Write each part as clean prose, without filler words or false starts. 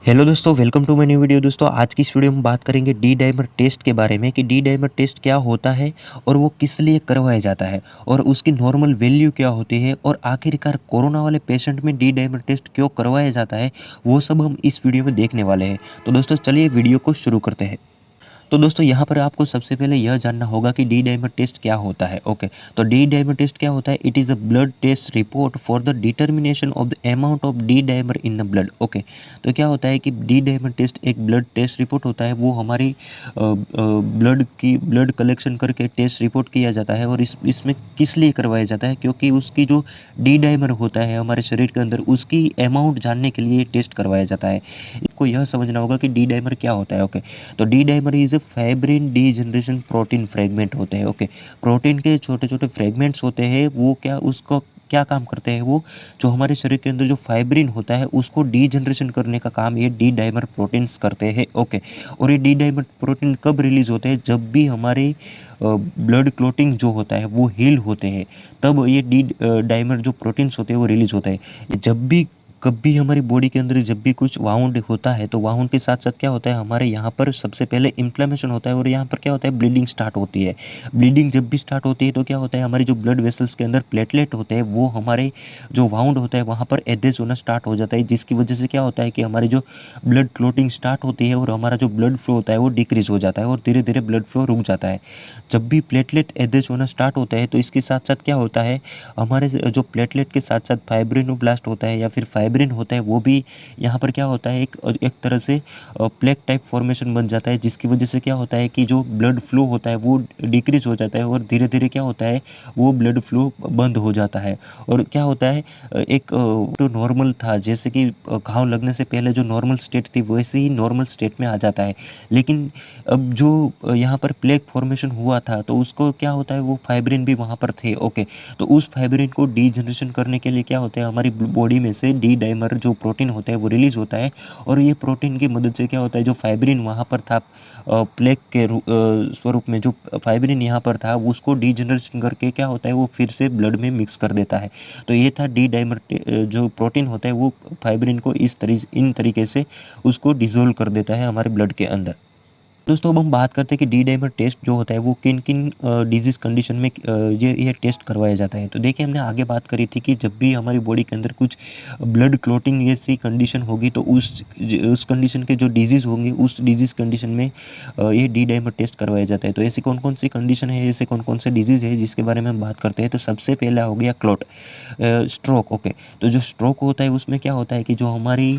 Hello दोस्तों, welcome to my new video. दोस्तों आज की इस वीडियो में बात करेंगे डी डाइमर टेस्ट के बारे में कि डी डाइमर टेस्ट क्या होता है और वो किस लिए करवाया जाता है और उसकी नॉर्मल वैल्यू क्या होती है और आखिरकार कोरोना वाले पेशेंट में डी डाइमर टेस्ट क्यों करवाया जाता है, वो सब हम इस वीडियो में देखने वाले हैं। तो दोस्तों चलिए वीडियो को शुरू करते हैं। तो दोस्तों यहाँ पर आपको सबसे पहले यह जानना होगा कि डी डाइमर टेस्ट क्या होता है। ओके, तो डी डाइमर टेस्ट क्या होता है? It is a blood test report for the determination of the amount of D dimer in the blood. Okay, तो क्या होता है कि डी डाइमर टेस्ट एक ब्लड टेस्ट रिपोर्ट होता है। वो हमारी ब्लड कलेक्शन करके टेस्ट रिपोर्ट किया जाता है और इसमें किस लिए करवाया जाता है? क्योंकि उसकी जो डी डाइमर होता है हमारे शरीर के अंदर, उसकी अमाउंट जानने के लिए टेस्ट करवाया जाता है। आपको यह समझना होगा कि डी डाइमर क्या होता है। ओके, तो D dimer is a fibrin degeneration protein fragment होते हैं। ओके, प्रोटीन के छोटे छोटे फ्रेगमेंट्स होते हैं। वो उसको क्या काम करते हैं? वो जो हमारे शरीर के अंदर जो फाइब्रिन होता है उसको डीजनरेशन करने का काम ये डी डाइमर प्रोटीन्स करते हैं। ओके, और ये डी डाइमर प्रोटीन कब रिलीज होते हैं? जब भी हमारे ब्लड क्लोटिंग जो होता है वो हील होते हैं, तब ये डी डाइमर जो प्रोटीन्स होते हैं वो रिलीज होते हैं। जब भी कभी हमारी बॉडी के अंदर जब भी कुछ वाउंड होता है, तो वाउंड के साथ साथ क्या होता है, हमारे यहाँ पर सबसे पहले इन्फ्लेमेशन होता है और यहाँ पर क्या होता है, ब्लीडिंग स्टार्ट होती है। ब्लीडिंग जब भी स्टार्ट होती है तो क्या होता है, हमारी जो ब्लड वेसल्स के अंदर प्लेटलेट होते हैं वो हमारे जो वाउंड होता है वहाँ पर एडेज होना स्टार्ट हो जाता है, जिसकी वजह से क्या होता है कि हमारी जो ब्लड क्लोटिंग स्टार्ट होती है और हमारा जो ब्लड फ्लो होता है वो डिक्रीज हो जाता है और धीरे धीरे ब्लड फ्लो रुक जाता है। जब भी प्लेटलेट एडेज होना स्टार्ट होता है तो इसके साथ साथ क्या होता है, हमारे जो प्लेटलेट के साथ साथ फाइब्रिनोब्लास्ट होता है या फिर फाइब्रिन होता है, वो भी यहाँ पर क्या होता है, एक तरह से प्लेक टाइप फॉर्मेशन बन जाता है, जिसकी वजह से क्या होता है कि जो ब्लड फ्लो होता है वो डिक्रीज हो जाता है और धीरे धीरे क्या होता है, वो ब्लड फ्लो बंद हो जाता है। और क्या होता है, एक जो नॉर्मल था, जैसे कि घाव लगने से पहले जो नॉर्मल स्टेट थी वैसे ही नॉर्मल स्टेट में आ जाता है। लेकिन अब जो यहाँ पर प्लेक फॉर्मेशन हुआ था तो उसको क्या होता है, वो फाइब्रिन भी वहाँ पर थे। ओके, तो उस फाइब्रिन को डीजनरेशन करने के लिए क्या होता है, हमारी बॉडी में से डी डाइमर जो प्रोटीन होता है वो रिलीज होता है और ये प्रोटीन की मदद से क्या होता है, जो फाइब्रिन वहाँ पर था प्लेक के स्वरूप में, जो फाइब्रिन यहाँ पर था उसको डीजनरेशन करके क्या होता है, वो फिर से ब्लड में मिक्स कर देता है। तो ये था डी डाइमर जो प्रोटीन होता है वो फाइब्रिन को इन तरीके से उसको डिसोल्व कर देता है हमारे ब्लड के अंदर। दोस्तों अब हम बात करते हैं कि डी डाइमर टेस्ट जो होता है वो किन किन डिजीज़ कंडीशन में ये टेस्ट करवाया जाता है। तो देखिए, हमने आगे बात करी थी कि जब भी हमारी बॉडी के अंदर कुछ ब्लड क्लोटिंग जैसी कंडीशन होगी तो उस कंडीशन के जो डिजीज़ होंगे उस डिजीज़ कंडीशन में ये डी डाइमर टेस्ट करवाया जाता है। तो ऐसी कौन कौन सी कंडीशन है, ऐसे कौन कौन से डिजीज़ है जिसके बारे में हम बात करते हैं। तो सबसे पहला हो गया क्लॉट, स्ट्रोक। ओके, तो जो स्ट्रोक होता है उसमें क्या होता है कि जो हमारी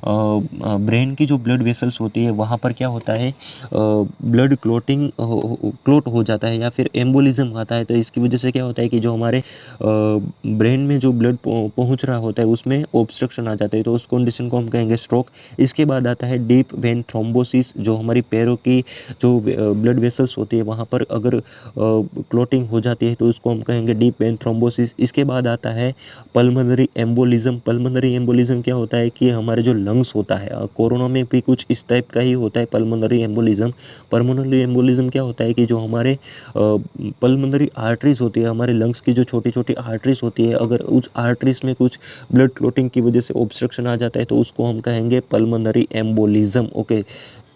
ब्रेन की जो ब्लड वेसल्स होती है वहाँ पर क्या होता है, ब्लड क्लोट हो जाता है या फिर एम्बोलिज्म आता है। तो इसकी वजह से क्या होता है कि जो हमारे ब्रेन में जो ब्लड पहुंच रहा होता है उसमें ऑब्स्ट्रक्शन आ जाता है, तो उस कंडीशन को हम कहेंगे स्ट्रोक। इसके बाद आता है डीप वेन थ्रोम्बोसिस, जो हमारी पैरों की जो ब्लड वेसल्स होती है वहाँ पर अगर क्लोटिंग हो जाती है तो उसको हम कहेंगे डीप वेन थ्रोम्बोसिस। इसके बाद आता है पल्मोनरी एम्बोलिज्म। पल्मोनरी एम्बोलिज्म क्या होता है कि हमारे जो लंग्स होता है, कोरोना में भी कुछ इस टाइप का ही होता है पल्मोनरी एम्बोलिज्म। पल्मोनरी एम्बोलिज्म क्या होता है कि जो हमारे पल्मोनरी आर्टरीज होती है, हमारे लंग्स की जो छोटी छोटी आर्टरीज होती है, अगर उस आर्टरीज में कुछ ब्लड क्लोटिंग की वजह से ऑब्स्ट्रक्शन आ जाता है तो उसको हम कहेंगे पल्मोनरी एम्बोलिज्म। ओके,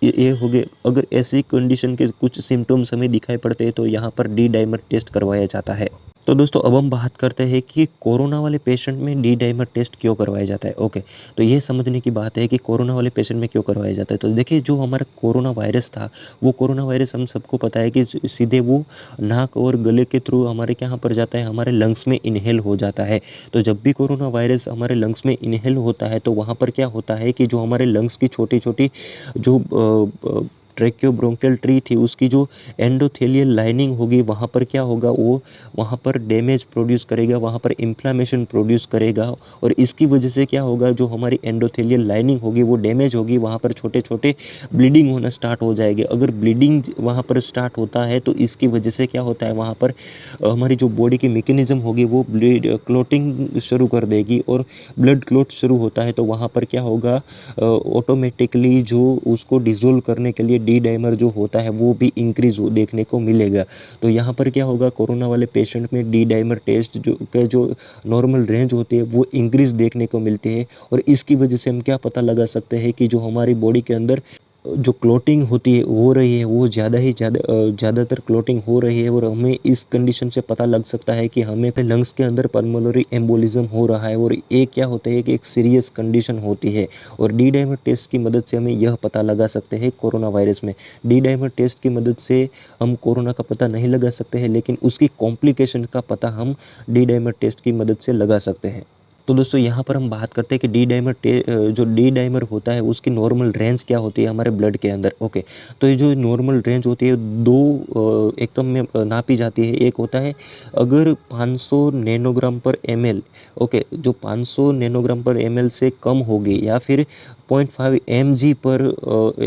ये हो गए। अगर ऐसी कंडीशन के कुछ सिम्टम्स हमें दिखाई पड़ते हैं तो यहाँ पर डी डाइमर टेस्ट करवाया जाता है। तो दोस्तों अब हम बात करते हैं कि कोरोना वाले पेशेंट में डी डाइमर टेस्ट क्यों करवाया जाता है। ओके, तो ये समझने की बात है कि कोरोना वाले पेशेंट में क्यों करवाया जाता है। तो देखिए, जो हमारा कोरोना वायरस था, वो कोरोना वायरस हम सबको पता है कि सीधे वो नाक और गले के थ्रू हमारे यहाँ पर जाता है, हमारे लंग्स में इनहेल हो जाता है। तो जब भी कोरोना वायरस हमारे लंग्स में इनहेल होता है तो वहाँ पर क्या होता है कि जो हमारे लंग्स की छोटी छोटी जो ट्रैकियोब्रोंकियल ट्री थी उसकी जो एंडोथेलियल लाइनिंग होगी वहाँ पर क्या होगा, वो वहाँ पर डैमेज प्रोड्यूस करेगा, वहाँ पर इन्फ्लामेशन प्रोड्यूस करेगा और इसकी वजह से क्या होगा, जो हमारी एंडोथेलियल लाइनिंग होगी वो डैमेज होगी, वहाँ पर छोटे छोटे ब्लीडिंग होना स्टार्ट हो जाएगी। अगर ब्लीडिंग वहाँ पर स्टार्ट होता है तो इसकी वजह से क्या होता है, वहाँ पर हमारी जो बॉडी की मैकेनिज्म होगी वो ब्लड क्लोटिंग शुरू कर देगी और ब्लड क्लोट शुरू होता है तो वहाँ पर क्या होगा, ऑटोमेटिकली जो उसको डिसोल्व करने के लिए डी डाइमर जो होता है वो भी इंक्रीज़ देखने को मिलेगा। तो यहाँ पर क्या होगा, कोरोना वाले पेशेंट में डी डाइमर टेस्ट जो नॉर्मल रेंज होती है वो इंक्रीज़ देखने को मिलती है। और इसकी वजह से हम क्या पता लगा सकते हैं कि जो हमारी बॉडी के अंदर जो क्लॉटिंग होती है हो रही है वो ज़्यादातर क्लॉटिंग हो रही है। और हमें इस कंडीशन से पता लग सकता है कि हमें लंग्स के अंदर पल्मोनरी एम्बोलिज्म हो रहा है। और ये क्या होता है कि एक सीरियस कंडीशन होती है। और डी डाइमर टेस्ट की मदद से हमें यह पता लगा सकते हैं कोरोना वायरस में। डी डाइमर टेस्ट की मदद से हम कोरोना का पता नहीं लगा सकते हैं, लेकिन उसकी कॉम्प्लिकेशन का पता हम डी डाइमर टेस्ट की मदद से लगा सकते हैं। तो दोस्तों यहाँ पर हम बात करते हैं कि जो डी डाइमर होता है उसकी नॉर्मल रेंज क्या होती है हमारे ब्लड के अंदर। ओके, तो ये जो नॉर्मल रेंज होती है दो एकम में नापी जाती है। एक होता है अगर 500 नैनोग्राम पर ml, ओके, जो 500 नैनोग्राम पर ml से कम होगी या फिर 0.5 mg पर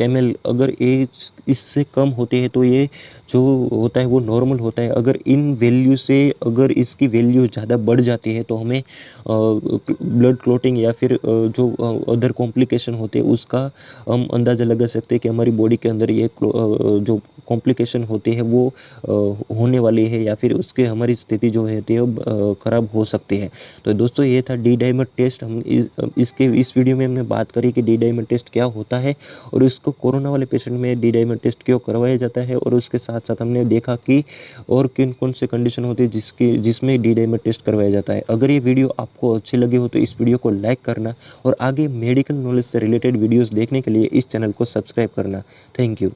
ml अगर ये इससे कम होती है तो ये जो होता है वो नॉर्मल होता है। अगर इन वैल्यू से अगर इसकी वैल्यू ज़्यादा बढ़ जाती है तो हमें ब्लड क्लॉटिंग या फिर जो अदर कॉम्प्लिकेशन होते हैं उसका हम अंदाज़ा लगा सकते हैं कि हमारी बॉडी के अंदर ये जो कॉम्प्लिकेशन होती है वो होने वाली है या फिर उसके हमारी स्थिति जो होती है वो ख़राब हो सकती है। तो दोस्तों ये था डी डाइमर टेस्ट। हम इस वीडियो में हमने बात करी कि डी डाइमर टेस्ट क्या होता है और इसको कोरोना वाले पेशेंट में डी डाइमर टेस्ट क्यों करवाया जाता है। और उसके साथ साथ हमने देखा कि और किन कौन से कंडीशन होती है जिसमें डी डाइमर टेस्ट करवाया जाता है। अगर ये वीडियो आपको अच्छी लगी हो तो इस वीडियो को लाइक करना और आगे मेडिकल नॉलेज से रिलेटेड वीडियोस देखने के लिए इस चैनल को सब्सक्राइब करना। Thank you.